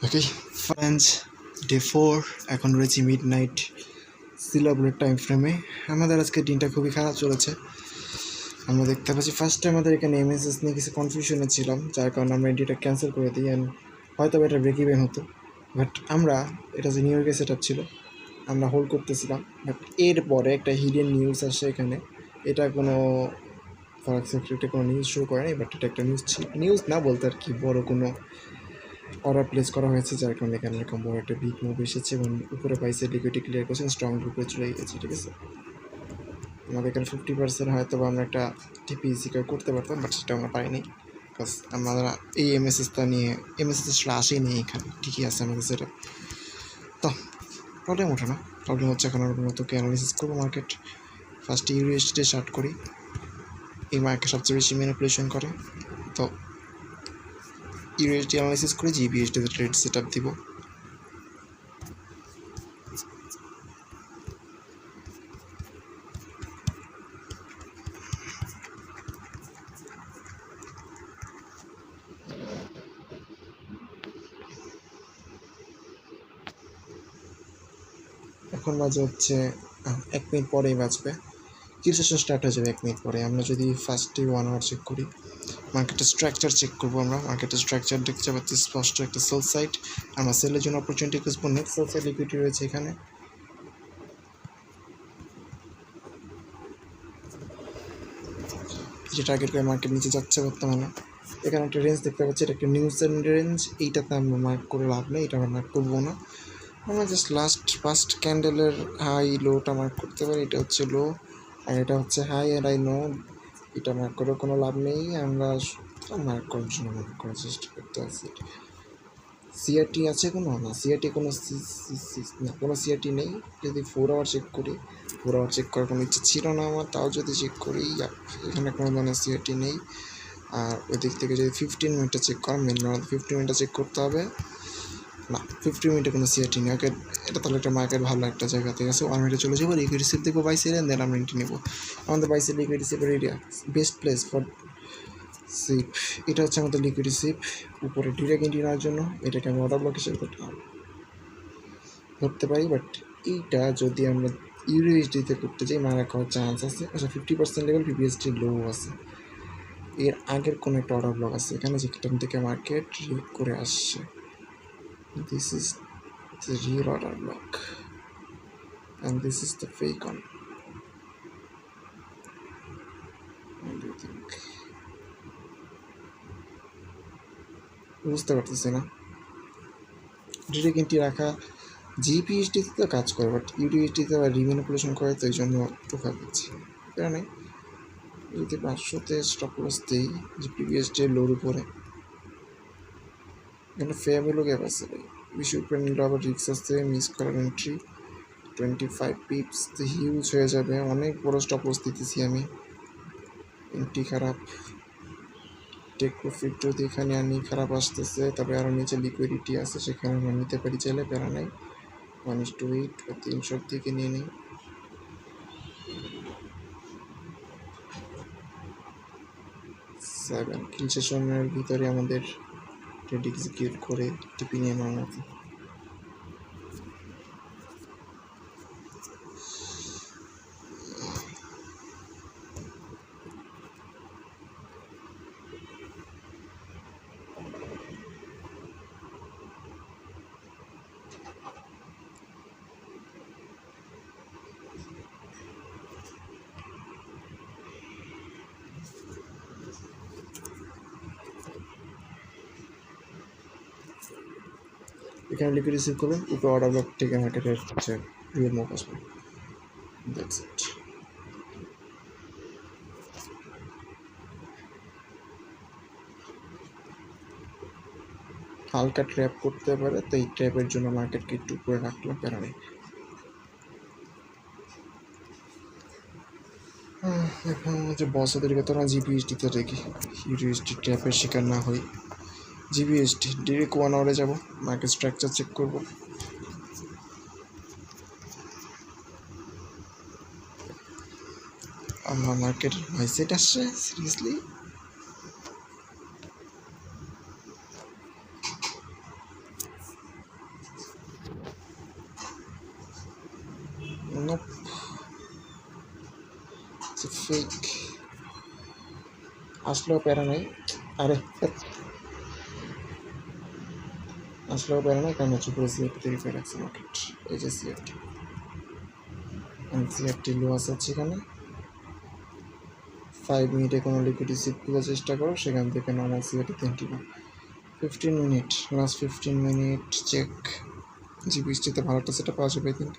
Okay friends, day 4 এখন রয়েছি mid night সিলাবলের time ফ্রেমে। আমাদের আজকে দিনটা খুবই খারাপ চলেছে। আমরা দেখতে পাচ্ছি ফার্স্টে আমাদের এখানে এমএসএস নিয়ে কিছু কনফিউশনে ছিলাম, যার কারণে আমরা এডিটা ক্যান্সেল করে দিই অ্যান্ড হয়তো এটা ব্রেক ইভেন হতো, বাট আমরা এটা যে নিউ ইয়র্কের সেট আপ ছিল আমরা হোল্ড করতেছিলাম। বাট এরপরে একটা হিডেন নিউজ আসে এখানে। এটা কোনো ফরেক্স সেক্টরে কোনো নিউজ শো করে নাই, বাট এটা একটা নিউজ না বলতে আর কি বড় কোনো অর্ডার প্লেস করা হয়েছে, যার কারণে এখানে এরকম বড় একটা বিগ মুভ এসেছে এবং উপরে পাইছে লিকুইডিটি ক্লিয়ার করছেন, স্ট্রং গ্রুপে চলে গেছে। ঠিক আছে, আমাদের এখানে 50% হয়তো বা আমরা একটা টিপি সিকিউর করতে পারতাম, বাট সেটা আমরা পাইনি বিকজ আমরা এই এমএসএসটা নিয়ে এমএসএস আসলে আসেই নেই এখানে। ঠিকই আছে আমাদের সেটা, তো প্রবলেম ওঠে না। প্রবলেম হচ্ছে এখন আমরা নতুনকে অ্যানালিসিস করবো মার্কেট। ফার্স্টে ইউএসডি স্টার্ট করি। এই মার্কেট সবচেয়ে বেশি ম্যানিপুলেশন করে, তো ইউএসডি অ্যানালিসিস করে জিবিএসডিতে ট্রেড সেট আপ দিব। এখন বাজে হচ্ছে 1 মিনিট পরেই বাজবে, কিউ সেশন স্টার্ট হয়ে যাবে 1 মিনিট পরে। আমরা যদি ফার্স্টে 1 আওয়ার চেক করি, মার্কেটের স্ট্রাকচার চেক করবো। আমরা মার্কেটের স্ট্রাকচার দেখতে পাচ্ছি স্পষ্ট একটা সেল সাইড। আমরা সেলের জন্য অপরচুনিটি খুঁজবো। নেক্সট সেল সাইড লিকুইডিটি রয়েছে এখানে। যে টার্গেট করে মার্কেট নিচে যাচ্ছে বর্তমানে। এখানে একটা রেঞ্জ দেখতে পাচ্ছি, এটা একটা নিউজ রেঞ্জ। এইটাতে আমরা মার্ক করে লাভ নেই, এটা আমরা মার্ক করবো না। আমরা জাস্ট ফার্স্ট ক্যান্ডেলের হাই লোটা মার্ক করতে পারি। এটা হচ্ছে লো আর এটা হচ্ছে হাই, আর আই নো এটা মার্ক করে কোনো লাভ নেই। আমরা মার্ক করার জন্য মার্ক করার চেষ্টা করতে আছি। সিআরটি আছে কোনো? না, সিআরটি কোনো না, কোনো সিআরটি নেই। যদি 4 আওয়ার চেক করি, 4 আওয়ার চেক করার কোনো ইচ্ছা ছিল না আমার, তাও যদি চেক করি এখানে কোনো ধরনের সিআরটি নেই। আর ওই দিক থেকে যদি 15 মিনিটটা চেক করা, মিনিমাম 15 মিনিটটা চেক করতে হবে। না, 50 মিনিটে কোনো সিআরটি নেই। ওকে, এটা তাহলে একটা মার্কেট ভালো একটা জায়গা থেকে আছে। 1 মিনিটে চলে যাবো, লিকুইড রিসিভ দেখবো বাই সাইড, দেন আমরা এন্ট্রি নেবো। আমাদের বাই সাইড লিকুইড রিসিভের area best place for sip. এটা হচ্ছে আমাদের লিকুইড রিসিভ উপরে ডিরেক্ট এন্ট্রি নেওয়ার জন্য। এটাকে আমি অর্ডার ব্লক হিসেবে ধরতে পারি, বাট এইটা যদি আমরা ইউএসডিতে করতে চাই মারা খাওয়ার চান্স আছে। আচ্ছা, 50% লেভেল পিপিএসটি লো আছে। এর আগের কোনো একটা অর্ডার ব্লক আছে এখানে, যেখান থেকে মার্কেট রিয়েক্ট করে আসছে। This is the real order block and this is the fake one. What do you think? বুঝতে পারতেছি না। ডিরেক্ট এন্ট্রি রাখা জিপিএসডিতে তো কাজ করে, বাট ইউডিএসডিতে আবার রিম্যানিপুলেশন করে, তো এই জন্য ধোকা দিচ্ছি। কারণে যদি 500-তে স্টপ লস দিই জিপিএসডি লোর উপরে, এখানে ফেয়ার ভ্যালু গ্যাপ আছে ভাই। বেশি উপরে নিলে আবার রিক্স আসতে, মিস করার এন্ট্রি 25 পিপস হিউজ হয়ে যাবে। অনেক বড় স্টপ লস দিতেছি আমি, এন্ট্রি খারাপ। টেক প্রফিট যদি এখানে আনি খারাপ আসতেছে, তবে আরও নিচে লিকুইডিটি আছে, সেখানে আমরা নিতে পারি চাইলে, প্যারা নেই। 1:8 বা 300 দিকে নিয়ে নিই। কিল সেশনের ভিতরে আমাদের ট্রেড এক্সিকিউট করে টিপি নিয়ে নেওয়ার মতো। এখানে লিকুইড রিসিভ করবেন, উপরে অর্ডার ব্লক থেকে মার্কেটের হচ্ছে রিয়েল মুভ আসবে। That's it. হালকা ট্র্যাপ করতে পারে, তো এই ট্র্যাপের জন্য মার্কেটকে একটু উপরে রাখলাম, প্যারা নেই। এখন হচ্ছে বছরের ভেতর আমরা জিপিএসডিতে রেখি, ইউএসডি ট্র্যাপের শিকার না হই। জিবিএসডি ডিরেক্ট 1 আওয়ারে যাবো, মার্কেট স্ট্রাকচার চেক করবো। আমার মার্কেট মাইসেট আসছে সিরিয়াসলি। ফেক আসলেও প্যারা নাই। আরে আসলেও প্যারা নাই, কারণ হচ্ছে পুরো সিএফটি তৈরি করে রাখছে মার্কেট। এই যে সিএফটি, সিএফটি লো আছে হচ্ছে এখানে। 5 মিনিটে কোনো লিকুইডিটি সিপ খোঁজার চেষ্টা করো, সেখান থেকে normal CFT 15 minute, last 15 minute check. জিবিএসটিতে ভালো একটা সেটা পাওয়া যাবে আই থিঙ্ক।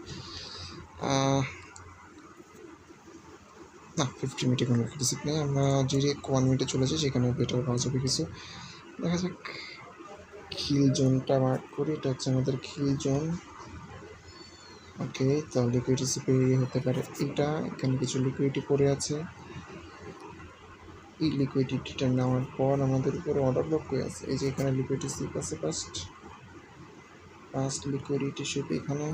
না, 15 মিনিটে কোনো রিসিভ নেই। আমরা ডিরেক্ট 1 মিনিটে চলে যাই, সেখানে বেটার পাওয়া যাবে কিছু। দেখা যাক, খিল জোনটা মার্ক করি, এটা হচ্ছে আমাদের খিল জোন। ওকে, তো লিকুইডিটি সিপে হতে পারে এটা, এখানে কিছু লিকুইডিটি পড়ে আছে। এই লিকুইডিটিটা নেওয়ার পর আমাদের উপরে অর্ডার ব্লক হয়ে আছে। এই যে এখানে লিকুইডিটি সিপ আছে, ফার্স্ট লিকুইডিটি সিপ এখানে।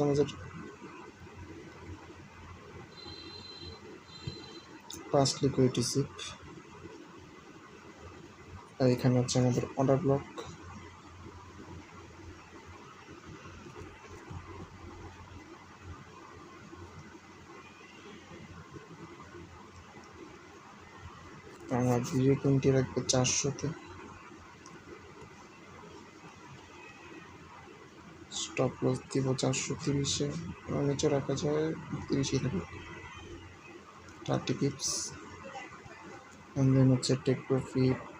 আমাদের ফার্স্ট লিকুইডিটি সিপ, আর এখানে হচ্ছে আমাদের অর্ডার ব্লক। আমরা ডিরেক্ট এন্ট্রি রাখবো 400-তে, স্টপ লস দিব 430-এ, নিচে রাখা যায় 30-ই থাকবে, 30 পিপস। অ্যান্ড দেন হচ্ছে টেক প্রফিট,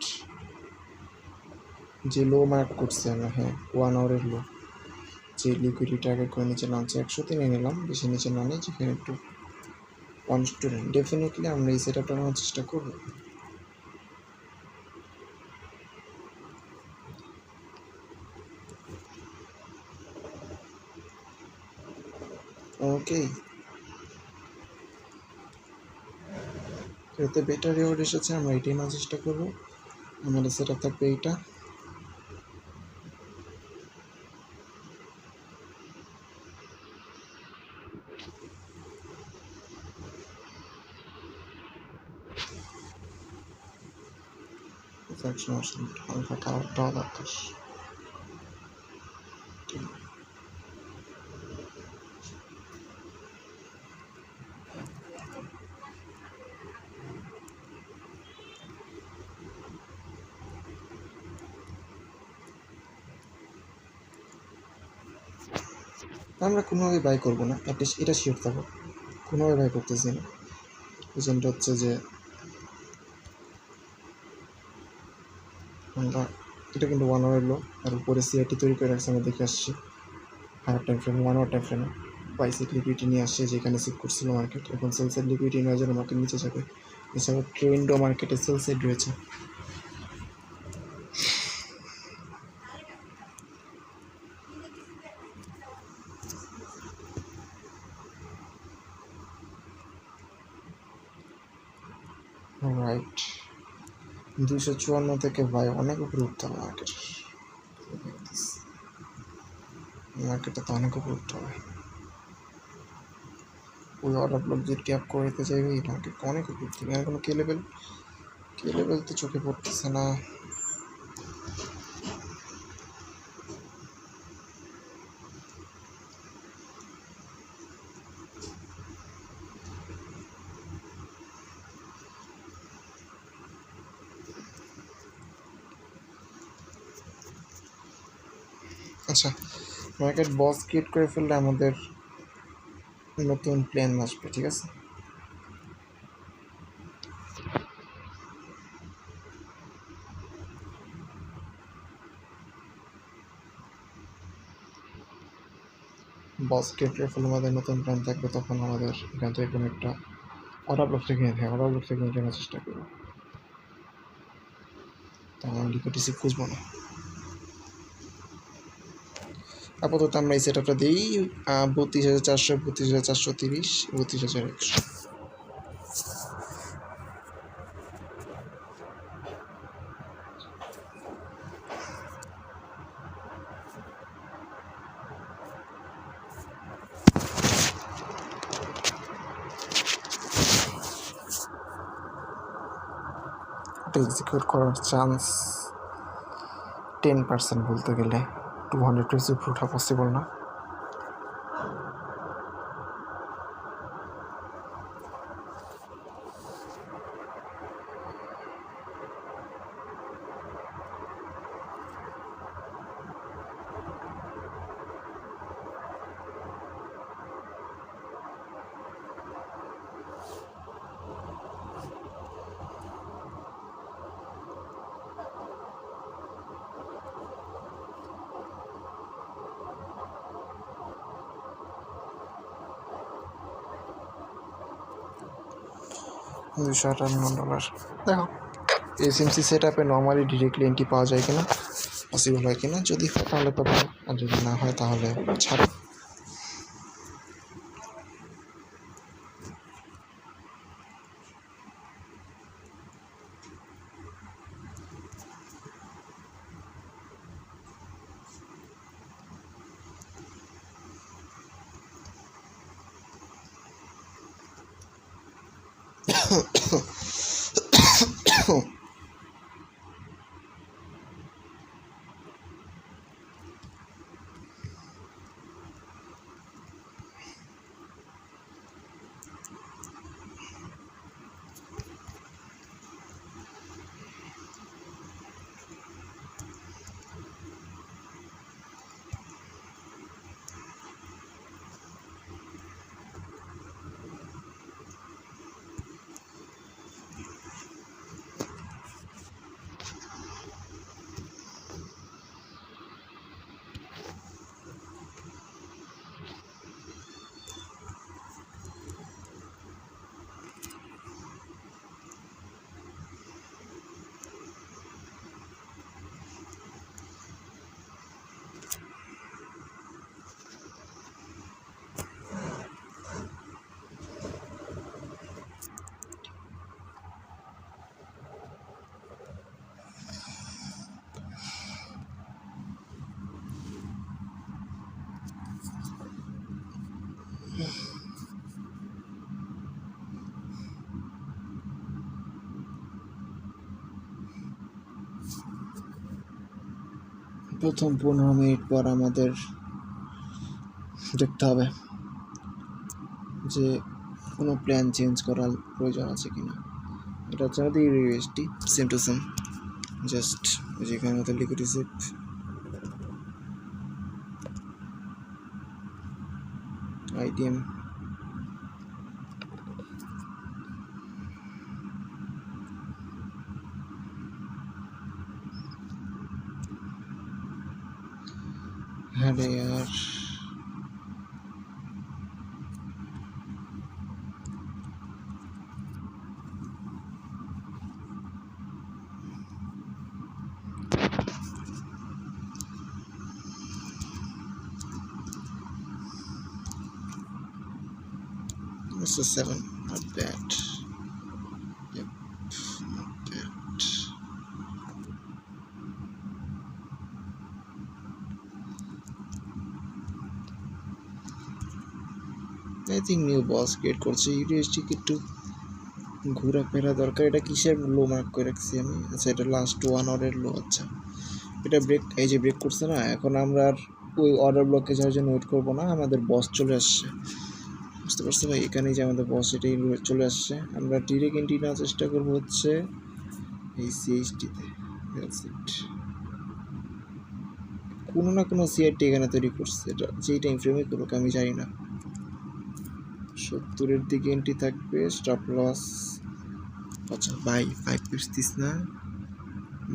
যে লো মার্ক করছে আমরা, হ্যাঁ 1 আওয়ারের লো, যে লিকুইডিটি আগে করে নিচে নামছে 100-তে নিয়ে নিলাম, বেশি নিচে না নেই, যেখানে একটু 1 স্টুডেন্ট। ডেফিনেটলি আমরা এই সেট আপটা নেওয়ার চেষ্টা করবো। ওকে, এতে বেটার রিওয়ার্ড এসেছে, আমরা এটাই নেওয়ার চেষ্টা করবো। আমাদের সেট আপ থাকবে এইটা। হালকা কালারটাও দরকার। আমরা কোনোভাবে বাই করবো না, অ্যাটলিস্ট এটা শিওর থাকবো, কোনোভাবে বাই করতেছি না। রিজনটা হচ্ছে যে আমরা এটা কিন্তু 1 আওয়ার লো, আর উপরে সিআইটি তৈরি করে রাখছে, আমরা দেখে আসছি হাফ টাইম ফ্রেমে, 1 আওয়ার টাইম ফ্রেমে বাইসেক লিকুইডিটি নিয়ে আসছে, যেখানে সিপ করছিল মার্কেট। এখন সেল সাইড লিকুইডিটি নেওয়ার জন্য মার্কেট নিচে যাবে। এছাড়াও ট্রেন্ডও মার্কেটে সেল সাইড রয়েছে। রাইট, 254 থেকে ভাই অনেক উপরে উঠতে হবে মার্কেটে তো অনেক উপরে উঠতে হবে। ওই অর্ডার ব্লক যে ট্যাপ করতে চাইবে, এই মার্কেট অনেক উপরে উঠতে হবে। কোনো কে লেভেল তো চোখে পড়তেছে না। আচ্ছা, মার্কেট বস ক্রিয়েট করে ফেললে আমাদের নতুন প্ল্যান আসবে, ঠিক আছে? বস ক্রিয়েট করে ফেললে আমাদের নতুন প্ল্যান থাকবে, তখন আমাদের এখান থেকে কোনো একটা অর্ডার ব্লক থেকে কেনার চেষ্টা করবো। তো আমরা লিকুইডিটি খুঁজবো না আপাতত। আমরা এই সেট আপটা দিই 32,400, 32,430, 32,100। এটা এক্সিকিউট করার চান্স 10% বলতে গেলে 200 পেজ উপরে ওঠা পসিবল না। $258 দেখো এসএমসি সেট আপে নর্মালি ডিরেক্টলি এন্ট্রি পাওয়া যায় কিনা, পসিবল হয় কিনা, যদি হয় তাহলে তো ভালো, আর যদি না হয় তাহলে ছাড়ো। প্রথম 15 মিনিট পর আমাদের দেখতে হবে যে কোনো প্ল্যান চেঞ্জ করার প্রয়োজন আছে কিনা। এটা হচ্ছে আমাদের USD, same to same, just যেখানে আমাদের লিকুইড রিসিভ আইডিএম আরে यार this is 7, not bad. Yep, not bad. I think new boss create করছে, ইউএসডি কে একটু ঘোরাফেরা দরকার। এটা কিসের লো মার্ক করে রাখছি আমি? আচ্ছা এটা লাস্ট 1 আওয়ারের লো। আচ্ছা এটা ব্রেক, এই যে ব্রেক করছে না, এখন আমরা আর ওই অর্ডার ব্লকে যাওয়ার জন্য ওয়েট করবো না, আমাদের বস চলে আসছে, বুঝতে পারছো ভাই? এখানেই যে আমাদের বস, এটাই চলে আসছে। আমরা ডিরেক্ট এন্ট্রি নেওয়ার চেষ্টা করবো হচ্ছে এই সিএইচটিতে। কোনো না কোনো সিআরটি এখানে তৈরি করছে, এটা যেই টাইম ফ্রেমে করুক আমি জানি না। 70-এর দিকে এন্ট্রি থাকবে, স্টপ লস। আচ্ছা ভাই 5 পিপস দিস না,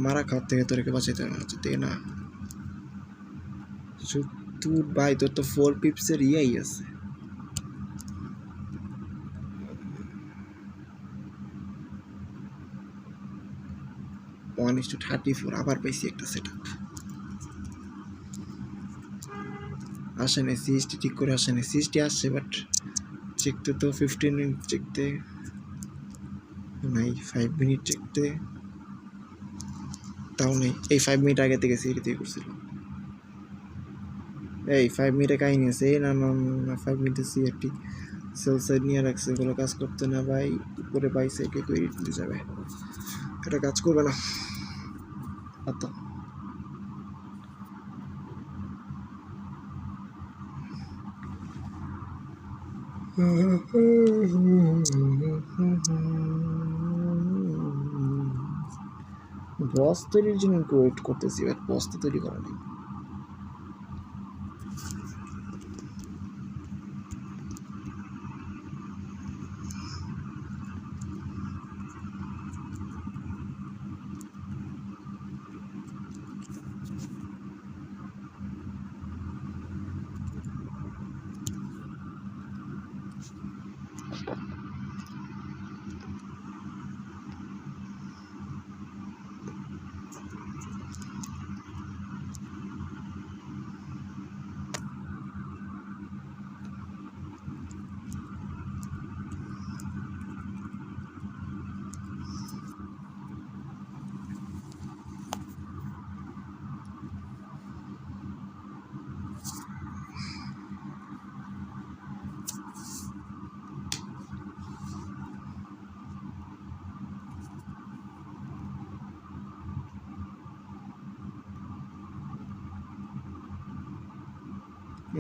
মারা খাওয়ার থেকে তোরকে বাঁচাইতে হবে হচ্ছে থেকে না। 70 ভাই, তোর তো 4 পিপসের ইয়াই আছে। ওয়ান ইস টু 34 আবার পাইছি একটা সেট আপ। আসে না সিএসটি, ঠিক করে আসে না সিএসটি, আসছে বাট চেকতে তো 15 মিনিট চেকতে নাই, 5 মিনিট চেকতে তাও নেই। এই 5 মিনিট আগে থেকে সিএসটি করছিল, এই 5 মিনিটে কাহিনী আছে। এই না না না 5 মিনিটে সিএসটি সেল সাইড নিয়ে রাখছে, এগুলো কাজ করতে না ভাই। উপরে বাই সাইডে করে দিতে যাবে, এটা কাজ করবে না। আচ্ছা বস তৈরির জন্য ওয়েট করতেছি, বাট বস তো তৈরি করা নেই।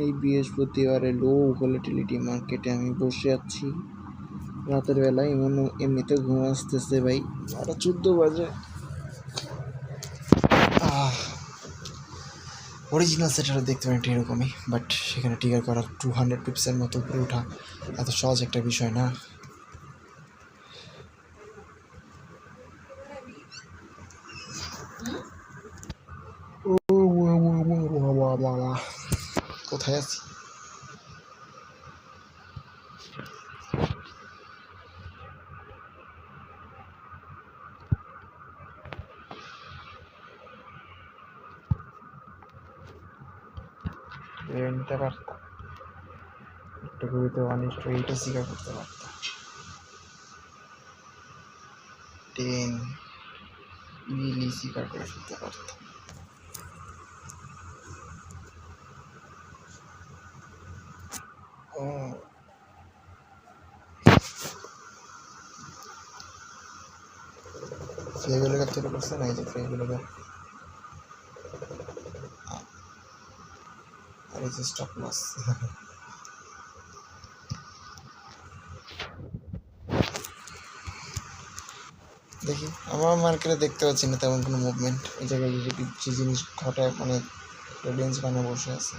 এই বৃহস্পতিবারে লো ভোলাটিলিটি মার্কেটে আমি বসে আছি রাতের বেলায়, এমনিতে ঘুম আসতেছে ভাই, 12:14 বাজে। অরিজিনাল সেটারও দেখতে পারেন এরকমই, বাট সেখানে টিকার করা 200 পিপসের মতো উপরে ওঠা এত সহজ একটা বিষয় না। কোথায় আছি? নিতে পারতাম একটু গুরুত্ব অনিষ্ট, এইটা স্বীকার করতে পারতাম। 10 ইজিলি স্বীকার করে ফেলতে পারতাম। ফ্লেগুলোকে তৈরি করছে না, এই যে ফ্লেগুলোকে, আর এই যে স্টপ লস। দেখি আমার মার্কেটে দেখতে পাচ্ছি না তেমন কোনো মুভমেন্ট। এই জায়গায় যে জিনিস ঘটায় মানে রেঞ্জ বানিয়ে বসে আছে।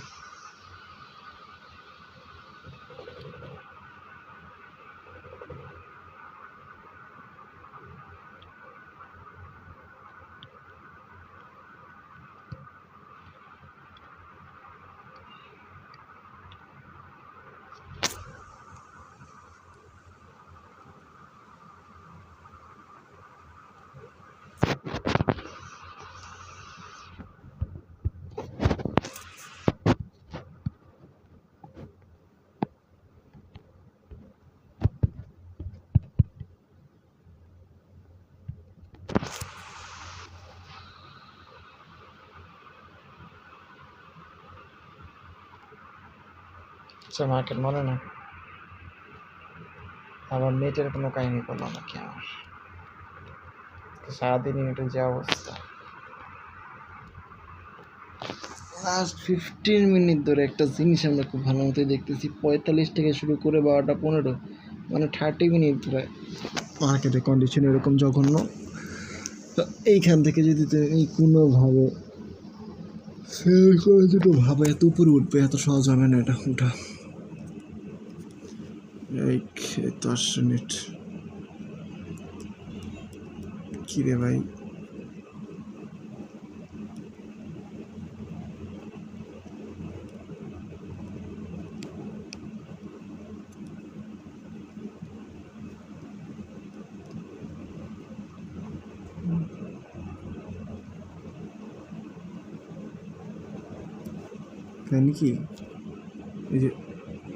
আচ্ছা মার্কেট মনে না, আবার নেটের কোনো কাহিনী করলো নাকি আমার? সারাদিন নেটের যে অবস্থা, লাস্ট 15 মিনিট ধরে একটা জিনিস আমরা খুব ভালো মতোই দেখতেছি, 45 থেকে শুরু করে 12টা 15, মানে 30 মিনিট ধরে মার্কেটের কন্ডিশন এরকম জঘন্য। এইখান থেকে যদি তুমি কোনোভাবে সেল করে দুটো ভাবে এত উপরে উঠবে, এত সহজ হবে না এটা উঠা। এই 10 মিনিট কি রে ভাই, তাই নাকি? এই যে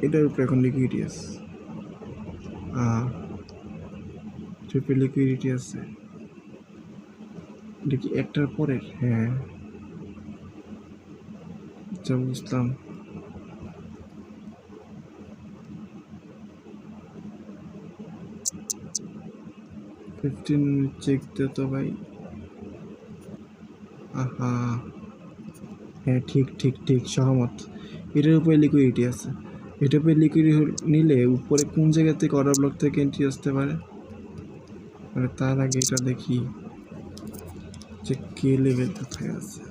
এটার উপরে এখন লিকুইডিটি আছে, ট্রিপল লিকুইডিটি আছে। এটা কি একটার পরে? হ্যাঁ আচ্ছা বুঝলাম। 15 মিনিট চেক দে তো ভাই। আহা হ্যাঁ ঠিক ঠিক ঠিক সহমত, এটার উপরে লিকুইডিটি আছে। এটা পে লিকুইড নিলে উপরে কোন জায়গা থেকে অর্ডার ব্লক থেকে এন্ট্রি আসতে পারে, মানে তার আগে এটা দেখি যে কে লেভেল কোথায় আছে।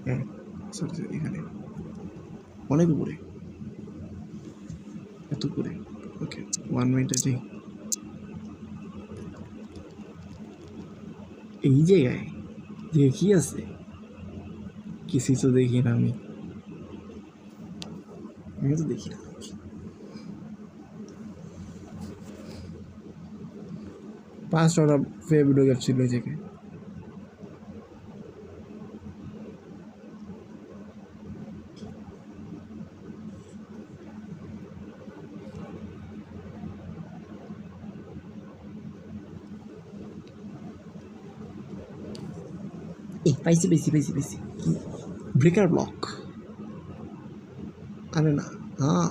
হ্যাঁ সরি এখানে অনেক উপরে, এত উপরে। ওকে 1 মিনিট আছে এই জায়গায়, কি আছে কিছুই তো দেখি না, আমি তো দেখি না। পাঁচটা ফেভিডো গ্যাপ ছিল এই জায়গায়। পাইছি পাইছি পাইছি পাইছি, ব্রেকার ব্লক। আরে না, হ্যাঁ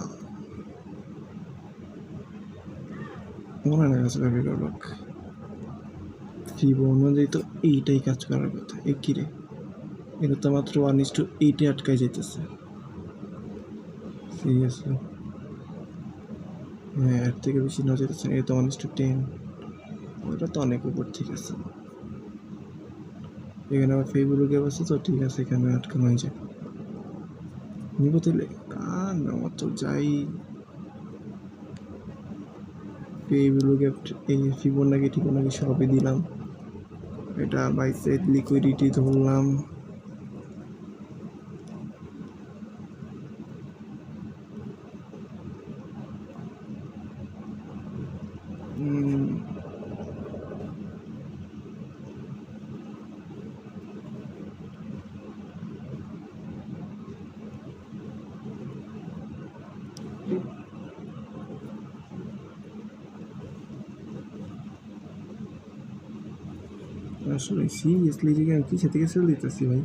মনে নেই আসলে ব্রেকার ব্লক ফিবো অনুযায়ী তো এইটাই কাজ করার কথা। এ কি রে, এটা তো মাত্র 1:8 আটকায় যেতেছে সিরিয়াসলি। হ্যাঁ এর থেকে বেশি না যেতেছে, এই তো 1:10, ওটা তো অনেক উপর। ঠিক আছে এখানে আবার ফেভিডো গ্যাপ আছে তো, ঠিক আছে এখানে আটকানো হয়ে যায়। নিব তাহলে আর নেওয়া তো যাই। ফেভিডো গ্যাপ এই ফিবোনাকি ঠিবোনাকি সবই দিলাম। এটা বাই সাইড লিকুইডিটি ধরলাম। আসলে সিরিয়াসলি যে আমি কিসে থেকে সেল দিতেছি ভাই,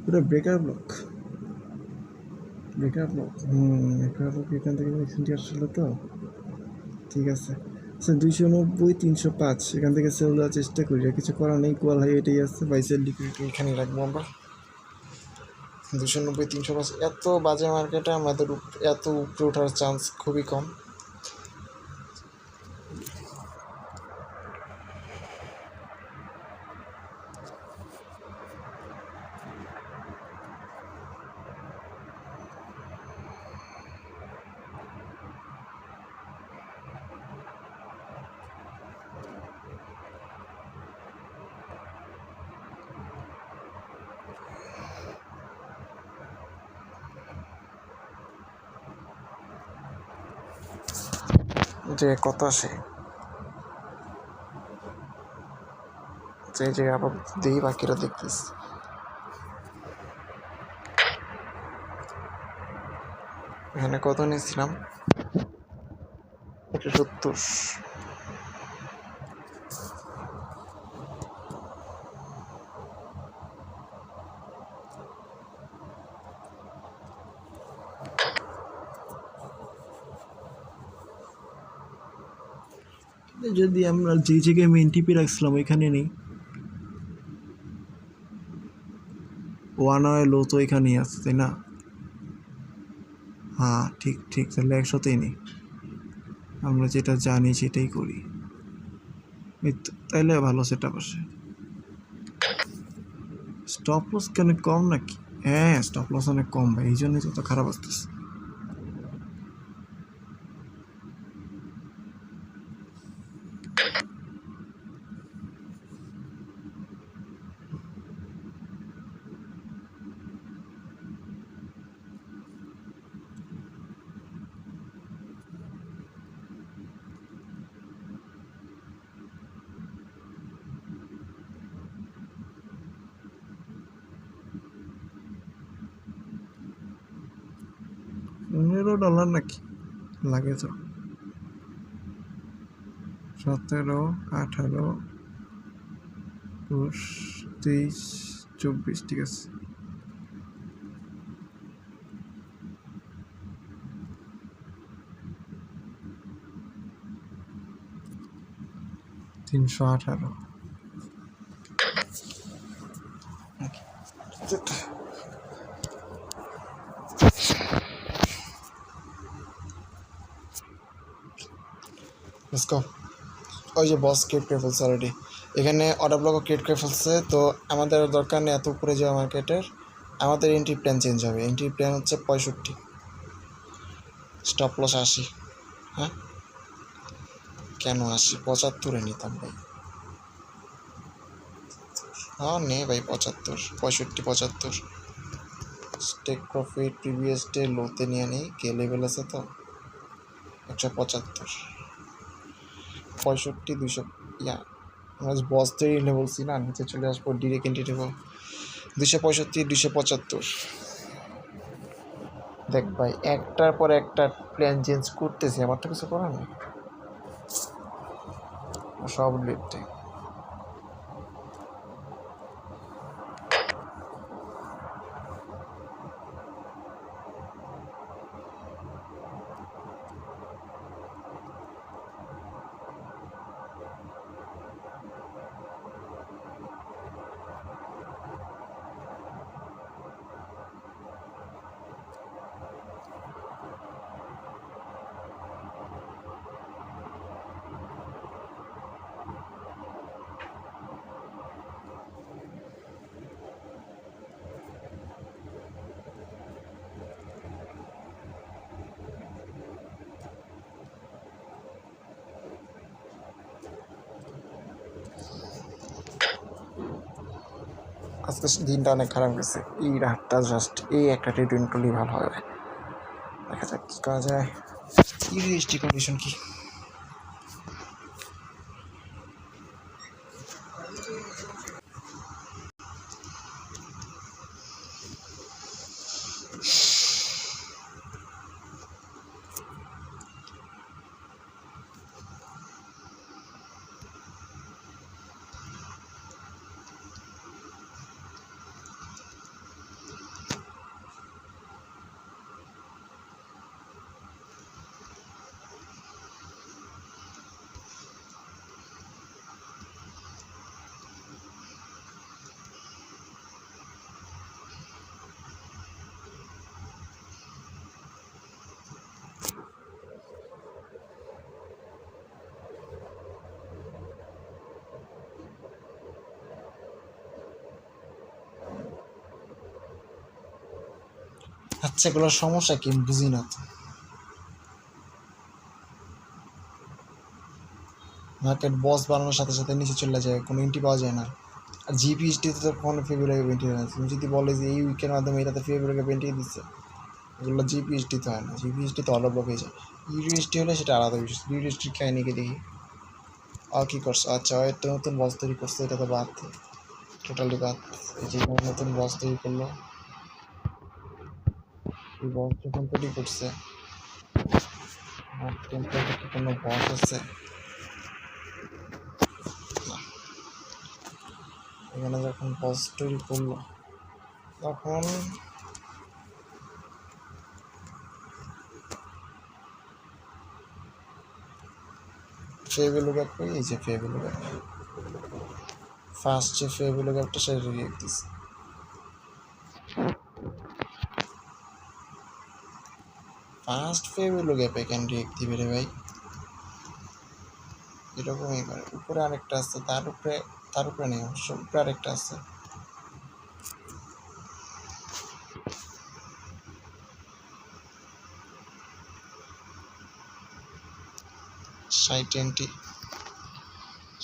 ওটা breaker block. Breaker block breaker block এখান থেকে রিসেন্টলি আসছিলো তো। ঠিক আছে আচ্ছা 290 305 এখান থেকে সেল দেওয়ার চেষ্টা করি, আর কিছু করার নেই। কোয়াল হাই এটাই আসছে, বাইসের লিকুইড এখানে রাখবো আমরা। 290 305 এত বাজে মার্কেটে আমাদের এত উপরে ওঠার চান্স খুবই কম। যে কত আসে যে আবার দেখি বাকিরা দেখতেছি। এখানে কত নিয়েছিলাম 170। যদি আমরা যে জায়গায় মেন টিপে রাখছিলাম ওইখানে নেই, ওয়ান আওয়ার লো তো এখানেই আছে তাই না? হ্যাঁ ঠিক ঠিক, তাহলে একসাথেই নেই, আমরা যেটা জানি সেটাই করি। তাইলে ভালো সেটা বসে। স্টপ লস কেন কম নাকি? হ্যাঁ স্টপ লস অনেক কম ভাই, এই জন্যই তো খারাপ আসতেছে। $15 নাকি লাগে তো? 17 18 20 23 24 ঠিক আছে। $318 লেটস গো। ওই যে বস ক্রিয়েট করে ফেলছে অলরেডি, এখানে অর্ডার ব্লকও ক্রিয়েট করে ফেলছে। তো আমাদের দরকার নেই এত উপরে যাওয়া মার্কেটের, আমাদের এন্ট্রি প্ল্যান চেঞ্জ হবে। এন্ট্রি প্ল্যান হচ্ছে 65, স্টপ লস 80। হ্যাঁ কেন 80, 75-এ নিতাম ভাই। হ্যাঁ নে ভাই 75, 65, 75। স্টেক প্রফিট প্রিভিয়াস ডে লোতে নিয়ে নিই, কে লেভেল আছে তো 175, 65, 200। ইয়া আমরা বস তৈরি হলে বলছি না, নিচে চলে আসবো ডিরেক্ট এন্ট্রি দেবো 265, 275। দেখ ভাই একটার পর একটা প্ল্যান চেঞ্জ করতেছি, আমার তো কিছু করার নেই, সব লেটে। আজকে দিনটা অনেক খারাপ গেছে, এই রাতটা জাস্ট এই একটা টি-20 করলেই ভালো হবে। দেখা যাক কী করা যায়। ইউএসডি কন্ডিশন কি? আচ্ছা এগুলোর সমস্যা কি বুঝি না তো। মার্কেট বস বানানোর সাথে সাথে নিচে চলে যায়, কোনো এন্ট্রি পাওয়া যায় না। আর জিপিএসটিতে তো কোনো ফেব্রুয়ারি এন্ট্রি হয় না। তুমি যদি বলে যে এই উইকের মাধ্যমে এটাতে ফেব্রুয়ারি এন্ট্রি দিচ্ছে, এগুলো জিপিএসটিতে হয় না, জিপিএসটিতে অর্ডার ব্লক হয়ে যায়। ইউএসডি হলে সেটা আলাদা বিষয়। ইউএসডি কাহিনিকে দেখি আর কী করছে। আচ্ছা একটা নতুন বস তৈরি করছে, এটা তো বাদ, টোটালি বাদ। এই যে নতুন বস তৈরি করলো, এই বস যখন তৈরি করছে আমার টেম্পলেটে কি কোনো বস আছে? না। এখানে যখন বস তৈরি করলো তখন ফেভেলো গ্যাপ করি, এই যে ফেভেলো গ্যাপ, ফার্স্ট যে ফেভেলো গ্যাপটা সেটা রিয়েক্ট দিচ্ছে। ফার্স্ট ফেভেলো গ্যাপে কেন রিয়েক্ট দিবে রে ভাই? এরকমই করে উপরে আরেকটা আছে, তার উপরে নেই অবশ্য, উপরে আরেকটা আছে। সাইট এন্ট্রি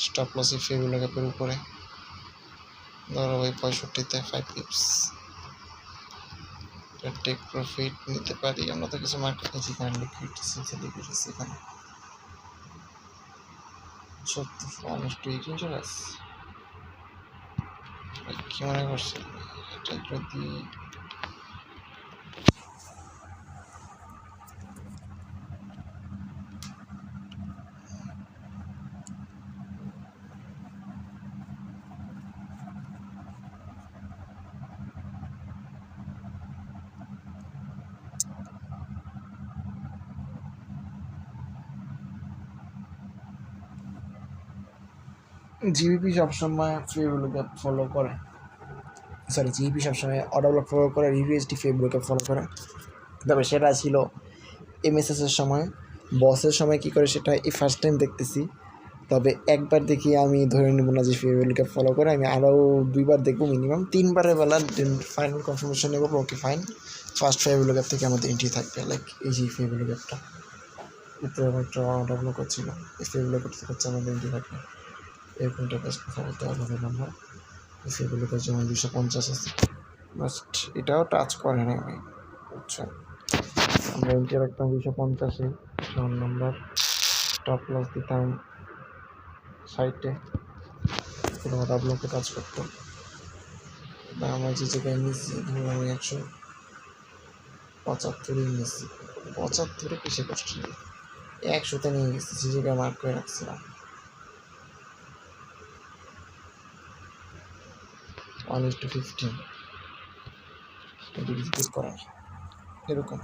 স্টপ লসে ফেভেলো গ্যাপের উপরে ধরো ভাই 65-তে 5 পিপস। টেক প্রফিট নিতে পারি আমরা তো কিছু মার্কেট নিচ্ছি, এখানে লিকুইড এখানে 70 অলমোস্ট ইঞ্জুরাস। কি মনে করছে এটা যদি জিবিপি সবসময় ফেভেলো গ্যাপ ফলো করে, সরি জিপি সবসময় অটো ব্লক ফলো করে, রিভিএসডি ফেসবুকে ফলো করে। তবে সেটা ছিল এমএসএসের সময়। বসের সময় কী করে সেটা এই ফার্স্ট টাইম দেখতেছি। তবে একবার দেখি আমি ধরে নেব না যে ফেসবুকে ফলো করে, আমি আরও 2বার দেখবো, মিনিমাম 3বারের বেলা ফাইনাল কনফার্মেশন নেবো। Okay fine, first Facebook app থেকে আমাদের এন্ট্রি থাকবে। লাইক এই যে ফেসবুক অ্যাপটা এতে আমার একটা ডেভেলপ করছিল, এই ফেসবুক করতে হচ্ছে আমাদের এন্ট্রি থাকবে। এরকম টাইপের কথা বলতে পারবো আমরা। ফেসবুকের যেমন 250 আছে, জাস্ট এটাও টাচ করে না আমি, বুঝছো। আমরা এন্ট্রি রাখতাম 250-এ, 4 নম্বর টপ ক্লাস দিতাম সাইটে, পুরো ডাবলকে কাজ করতাম। আমার যে জায়গায় নিচ্ছি ধরুন আমি 175 নিচ্ছি, 75 কিসে কষ্ট নেই, 100-তে নিয়ে গেছি, যে জায়গায় মার্ক করে রাখছিলাম 1:15, কিছু কিছু করে না এরকম।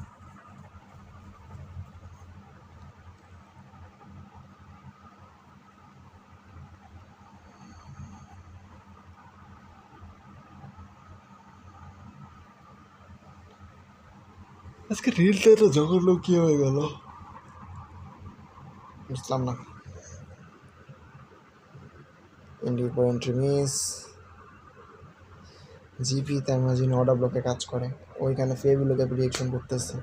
আজকে রিলটা তো জঘন্য কি হয়ে গেল বুঝলাম না। এন্ট্রি পর এন্ট্রি মিস, জিপি তার মাঝে অর্ডার ব্লকে কাজ করে, ওইখানে ফেসবুকে রিয়েকশন করতেছে।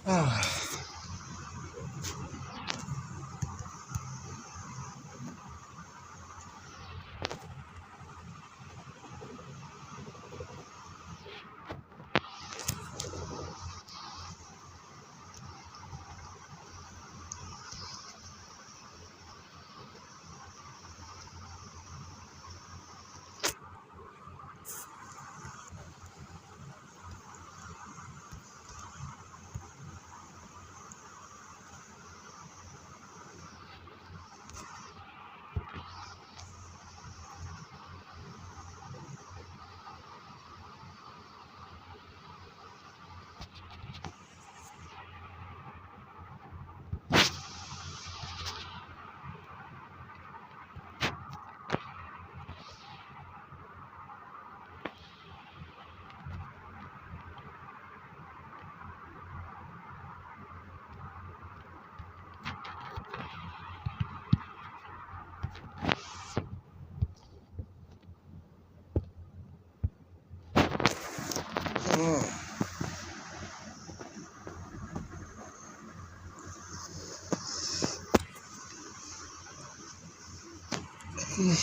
আহ, উম,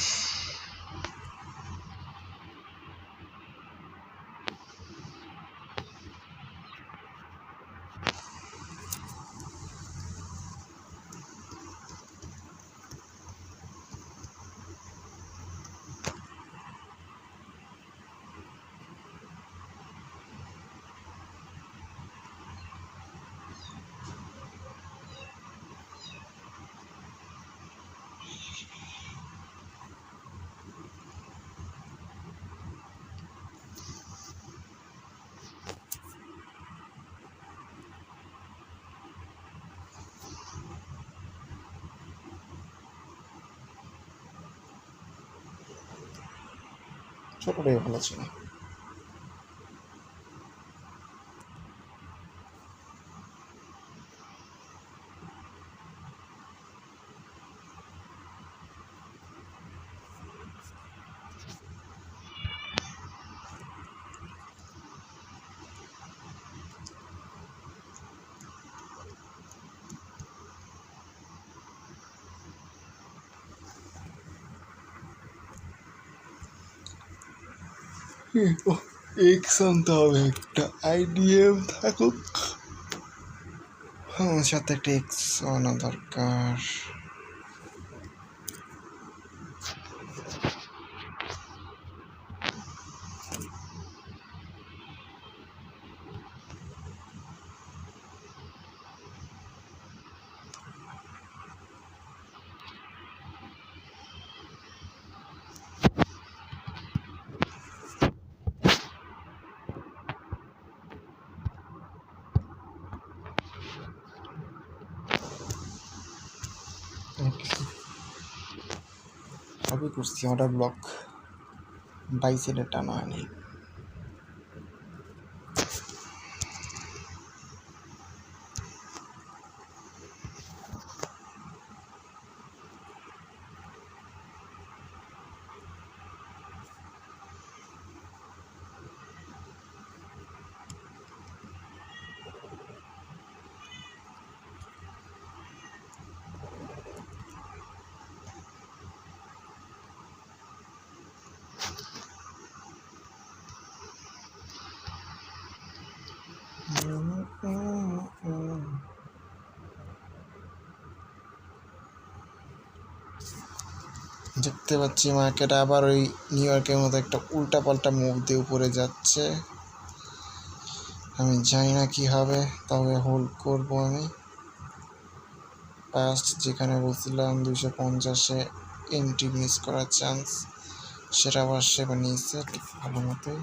ছোটটাই ভালো ছিল। এক্স আনতে হবে, একটা আইডিএম থাকুক, আমার সাথে একটা এক্স আনা দরকার। সবই করছি, অর্ডার ব্লক বাইসেলে টানা হয়নি। দেখতে পাচ্ছি মার্কেট আবার ওই নিউ ইয়র্কের মতো একটা উল্টা পাল্টা মুভ দিয়ে উপরে যাচ্ছে। আমি জানি না কি হবে, তবে হোল্ড করবো আমি। পাস্ট যেখানে বলছিলাম 250-এ এন্ট্রি মিস করার চান্স, সেটা আবার সে বানিয়েছে ঠিক ভালো মতোই।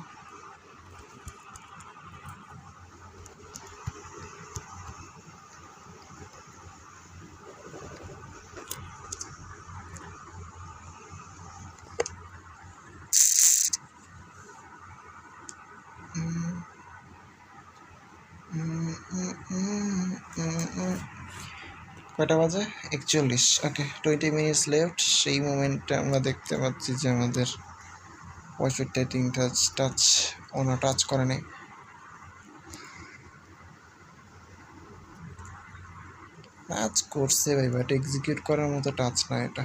কয়টা বাজে? 41। ওকে, 20 মিনিটস লেফট। সেই মোমেন্টে আমরা দেখতে পাচ্ছি যে আমাদের 65 টাচ ওনা টাচ করে নেই। টাচ করছে ভাই, বাট এক্সিকিউট করার মতো টাচ না এটা।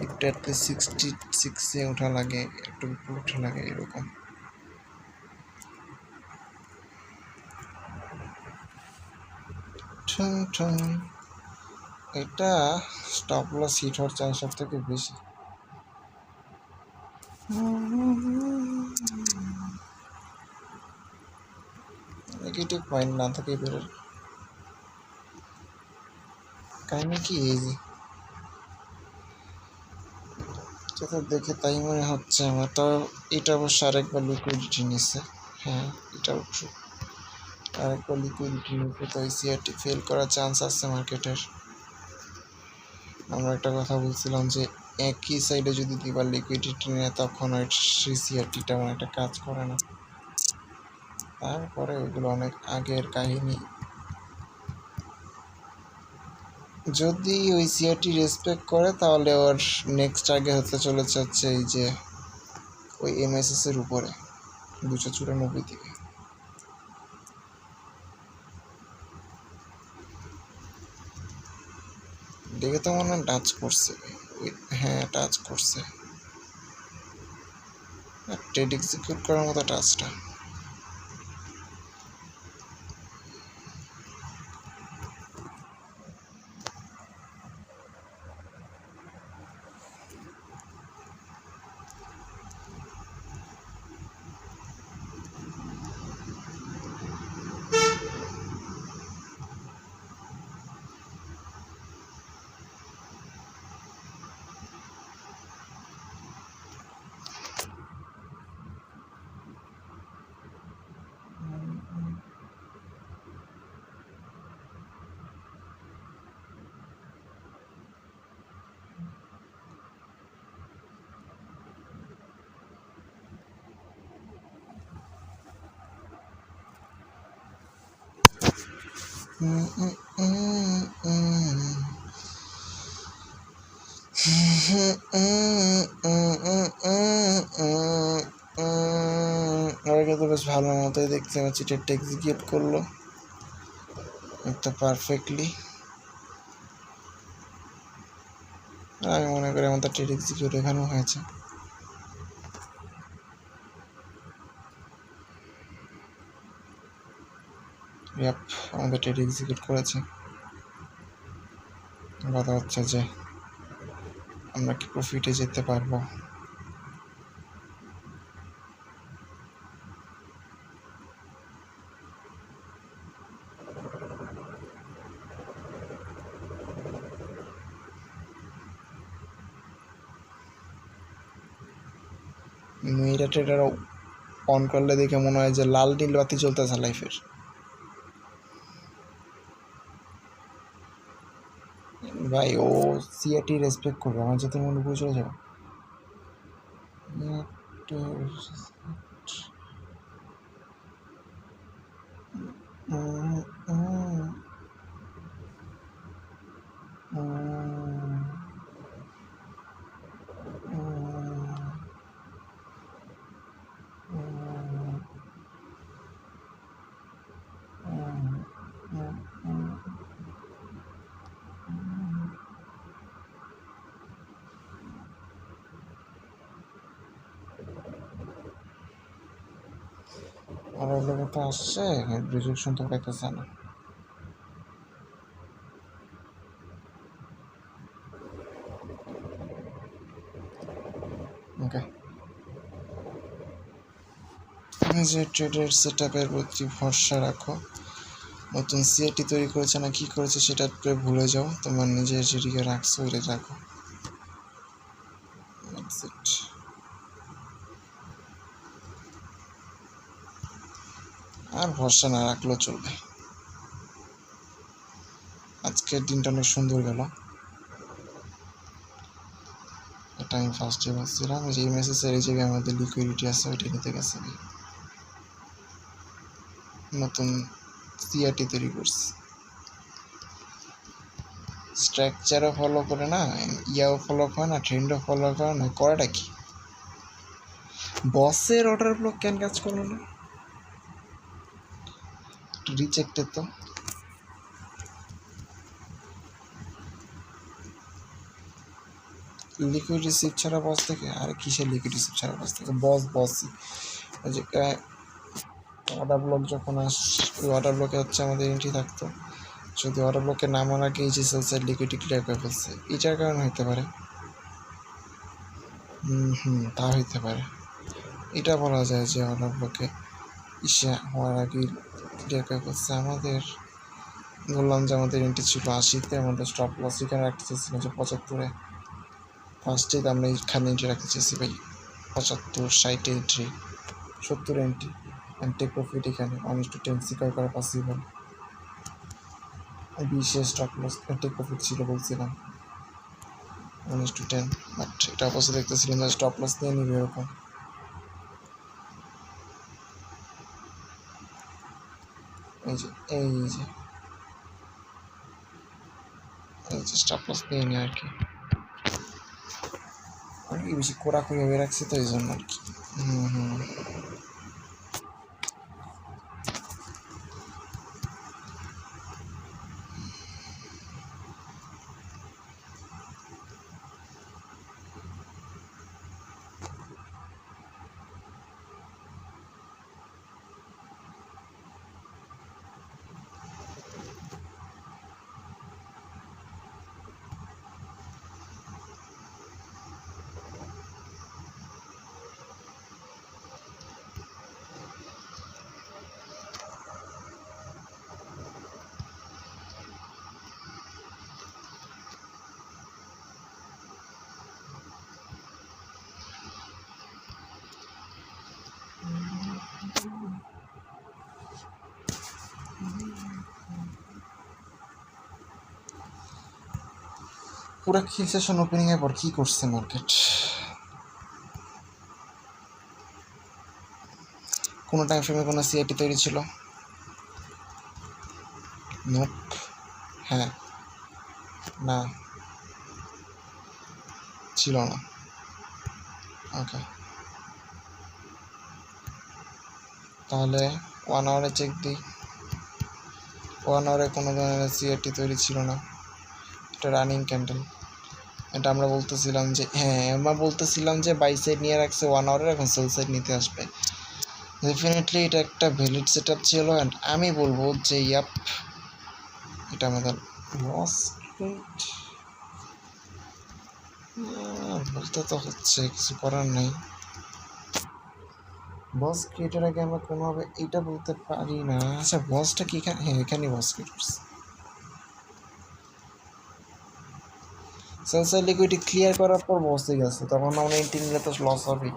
একটু অ্যাটলিস্ট 66-এ ওঠা লাগে, একটু উপরে ওঠা লাগে এরকম। ঠুন ঠুন। এটা স্টপ লস হিট হওয়ার চান্স সব থেকে বেশি। নেগেটিভ পয়েন্ট না থাকে বেরোর কাহিনি কি এই যে যেটা দেখে তাই মনে হচ্ছে আমার। তো এটা অবশ্য আরেকবার লিকুইডিটি নিচ্ছে। হ্যাঁ, এটা অবশ্য আরেকবার লিকুইডিটি নিচ্ছে, তো এই সিআরটি ফেল করার চান্স আছে মার্কেটের। আমরা একটা কথা বলছিলাম যে একই সাইডে যদি দুইবার লিকুইডিটি নেয় তখন ওই সেই সিআরটিটা আমার একটা কাজ করে না। তারপরে ওইগুলো অনেক আগের কাহিনী। যদি ওই সিআরটি রেসপেক্ট করে তাহলে ওর নেক্সট টার্গেট হতে চলেছে হচ্ছে এই যে ওই এমএসএস এর উপরে 294 থেকে। দেখে তো মনে হয় টাচ করছে। হ্যাঁ, টাচ করছে। ট্রেড এক্সিকিউট করার মতো টাচটা। তো বেশ ভালো মতোই দেখতে পাচ্ছি ট্রেডটা এক্সিকিউট করলো একটা পারফেক্টলি। আমি মনে করি আমাদের ট্রেড এক্সিকিউট এখানেও হয়েছে। আমাদের ট্রেড এক্সিকিউট করেছে। কথা হচ্ছে যে আমরা কি প্রফিটে যেতে পারবো। মেয়েরা ট্রেডার অন করলে দেখে মনে হয় যে লাল নীল বাতি চলতেছে লাইফের। ভাই ও সিআরটি রেসপেক্ট করবে, আমার যাতে মনে উপরে চলে যাবে। আর ওই লোক তো আসছে, রিজেকশন তো পাইতেছে না। ওকে, নিজের ট্রেডের সেট আপের প্রতি ভরসা রাখো। নতুন সিআইটি তৈরি করেছে না কি করেছে সেটা ভুলে যাও, তোমার নিজের যেটিকে রাখছো ওইটা রাখো। আর ভরসা না রাখলেও চলবে। আজকের দিনটা অনেক সুন্দর গেল। এটা আমি ফার্স্টে ভাবছিলাম যে এই মেসেজের এই জায়গায় আমাদের লিকুইডিটি আছে ওইটা নিতে গেছে। নতুন সিআরটি তৈরি করছি, স্ট্রাকচারও ফলো করে না, ইয়াও ফলো করে না, ট্রেন্ডও ফলো করে না, করাটা কি? বসের অর্ডার ব্লক কেন কাজ করলো না? রিজেক্টেড তো। লিকুইড রিসিভ ছাড়া বস থেকে, আর কিসের লিকুইড রিসিভ ছাড়া বস থেকে, বসই ওই যে অর্ডার ব্লক যখন ওই অর্ডার ব্লকে হচ্ছে আমাদের এন্ট্রি থাকতো, যদি অর্ডার ব্লকে নামার আগে এই যে সেল সাইড লিকুইডটি ক্লিয়ার করে ফেলছে, এটার কারণে হতে পারে। তা হইতে পারে। এটা বলা যায় যে অর্ডার ব্লকে ইসে হওয়ার আগে ক্লিয়ার করে ফেলছে। আমাদের বললাম যে আমাদের এন্ট্রি ছিল 80-তে, আমাদের স্টপ লস এখানে রাখতে চেয়েছিল যে 75-এ। ফার্স্টে আমরা এখানে এন্ট্রি রাখতে চেয়েছি ভাই 75-60 entry, 70 entry and take profit এখানে 1:10 স্বীকার করা পসিবল। 20-এ স্টপ লস টেক প্রফিট ছিল বলছিলাম 1:10, বাট এটা অবশ্যই দেখতেছিলাম যে স্টপ লস নিয়ে নিবে এরকম। এই যে স্টপ লস নিয়ে নিয়ে আর কি বেশি কোড়াকুড়ি হয়ে রাখছে তো এই জন্য আর কি। পুরা কি সেশন ওপেনিং এর পর কি করছে মার্কেট? কোনো টাইম ফ্রেমে কোনো সিআইটি তৈরি ছিল? নোপ, হ্যাঁ, না, ছিল না। ওকে, তাহলে 1 আওয়ারে চেক দিই। 1 আওয়ারে কোনো ধরনের সিআইটি তৈরি ছিল না, এটা রানিং ক্যান্ডেল। এটা আমরা বলতেছিলাম যে বাই সাইড নিয়ে রাখছে 1 আওয়ারের, এখন সেল সাইড নিতে আসবে। ডেফিনেটলি এটা একটা ভ্যালিড সেট আপ ছিল অ্যান্ড আমি বলবো যে এটা আমাদের লস রেট বলতে তো হচ্ছে, কিছু করার নেই। বস ক্রিয়েটের আগে আমরা কোনোভাবে এইটা বলতে পারি না। আচ্ছা বসটা কি এখানে? হ্যাঁ, এখানেই বস ক্রিয়েট করছে। সেন্সার লিকুইডিটি ক্লিয়ার করার পর বসে গেছে, তখন আমরা এন্ট্রি নিলে তো লস হবেই।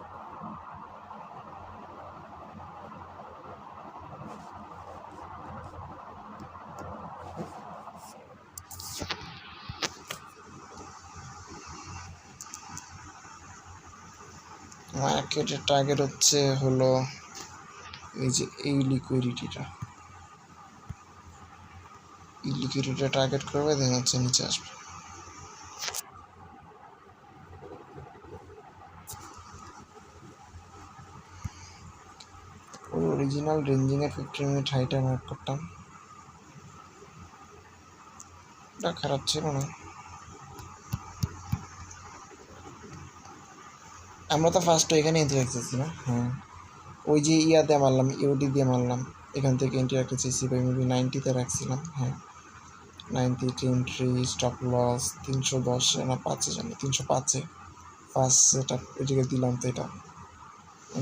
মার্কেটের টার্গেট হচ্ছে হলো এই লিকুইডিটিটা টার্গেট করবে, দেন হচ্ছে নিচে আসবে। ওই অরিজিনাল রেঞ্জিংয়ের 15 মিনিট হাইটা মার্ক করতাম, এটা খারাপ ছিল না। আমরা তো ফার্স্ট এখানে এন্ট্রি রাখতেছি না, হ্যাঁ ওই যে দিয়ে মারলাম, ইউডি দিয়ে মারলাম, এখান থেকে এন্ট্রি রাখতে চেয়েছি ভাই, মেবি 90-তে রাখছিলাম, হ্যাঁ 90 এন্ট্রি, স্টপ লস 310 না 5 জানি, 305-এ ফার্স্ট সেট আপ এদিকে দিলাম তো এটা,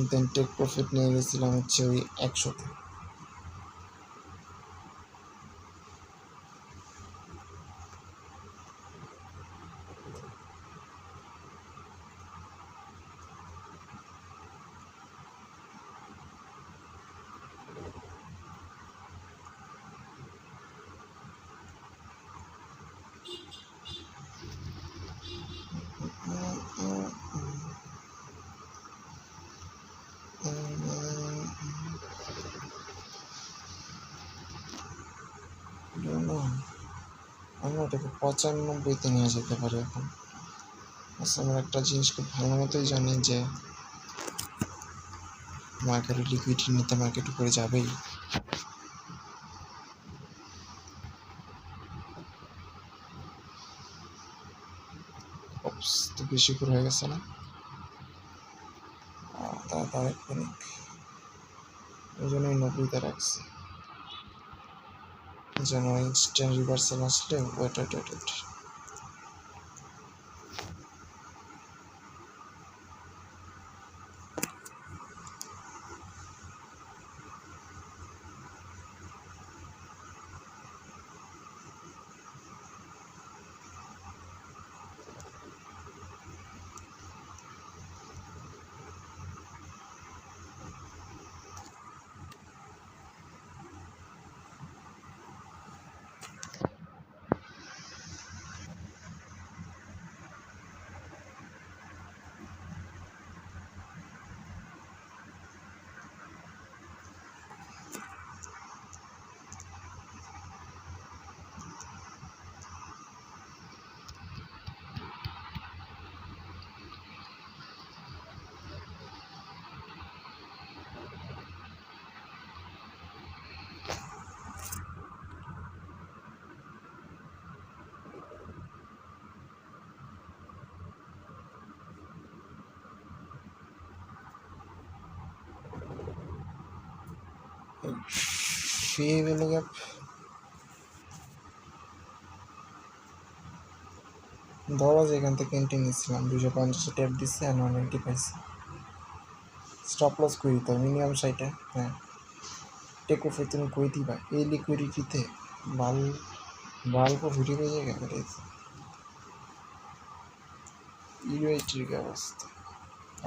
দেন টেক প্রফিট নিয়ে গেছিলাম হচ্ছে ওই 100-তে। আমি ওটাকে 95-তে নিয়ে যেতে পারি এখন। আচ্ছা, আমরা একটা জিনিস খুব ভালো মতোই জানি যে মার্কেটের লিকুইডিটি নিতে মার্কেট উপরে যাবেই। তো বেশি করে হয়ে গেছে না, তার মিনিট, ওই জন্যই 90-তে রাখছি, যেন ইনস্ট্যান্ট রিভার্সাল আসলে ওয়েট। ফি ভ্যালু গ্যাপ ধরো যে এখান থেকে এন্ট্রি নিচ্ছিলাম 250 ট্যাপ দিচ্ছে আর 190 পাইছি, স্টপ লস করে দিতে হবে মিনিমাম 60। হ্যাঁ, টেক অফে তুমি কই দিবা এই লিকুইডিটিতে? ভাল প্রফিট হয়ে যায় কেন ইউএসডির অবস্থা,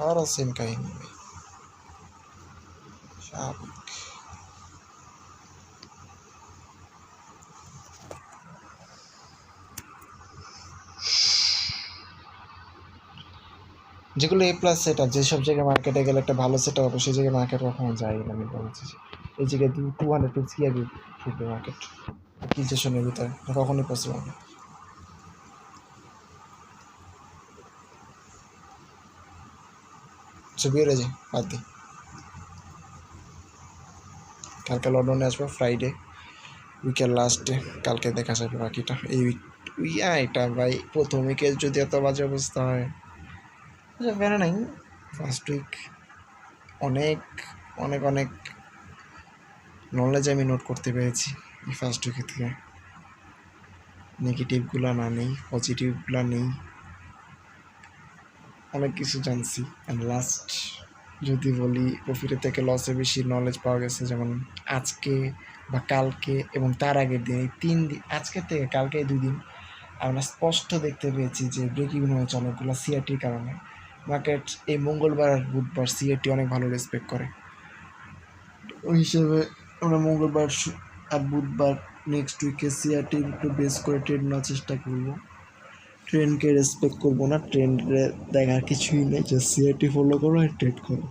আরও সেম কাহিনী ভাই, স্বাভাবিক। যেগুলো এ প্লাস সেট আপ, যেসব জায়গায় মার্কেটে গেলে একটা ভালো সেট আপ হবে, সেই জায়গায় মার্কেট কখনো যায় না। আমি বলছি এই জায়গায় 200 পিপস কি আগে ঢুকবে মার্কেট ইনজেকশনের ভিতরে, কখনোই পসিবল না। ছবি রয়েছে বাদ দিই, কালকে লন্ডনে আসবো ফ্রাইডে, উইকের লাস্ট ডে, কালকে দেখা যাবে বাকিটা। এই এটা ভাই প্রথম উইকে যদি এত বাজে অবস্থা হয়, বেড়ে নাই। ফার্স্ট উইক অনেক অনেক অনেক নলেজ আমি নোট করতে পেরেছি এই ফার্স্ট উইকে থেকে, নেগেটিভগুলো না নেই, পজিটিভগুলো নেই, অনেক কিছু জানছি। অ্যান্ড লাস্ট যদি বলি প্রফিটের থেকে লসে বেশি নলেজ পাওয়া গেছে, যেমন আজকে বা কালকে এবং তার আগের দিন, এই 3 দিন, আজকের থেকে কালকে 2 দিন আমরা স্পষ্ট দেখতে পেয়েছি যে ব্রেক ইভেন হয়েছে অনেকগুলো সিআরটির কারণে। মার্কেট এই মঙ্গলবার আর বুধবার সিআরটি অনেক ভালো রেসপেক্ট করে, ওই হিসেবে আমরা মঙ্গলবার আর বুধবার নেক্সট উইকে সিআরটির একটু বেস করে ট্রেড নেওয়ার চেষ্টা করব। ট্রেন্ডকে রেসপেক্ট করবো না, ট্রেন্ডে দেখার কিছুই নেই, যে সিআরটি ফলো করো আর ট্রেড করো।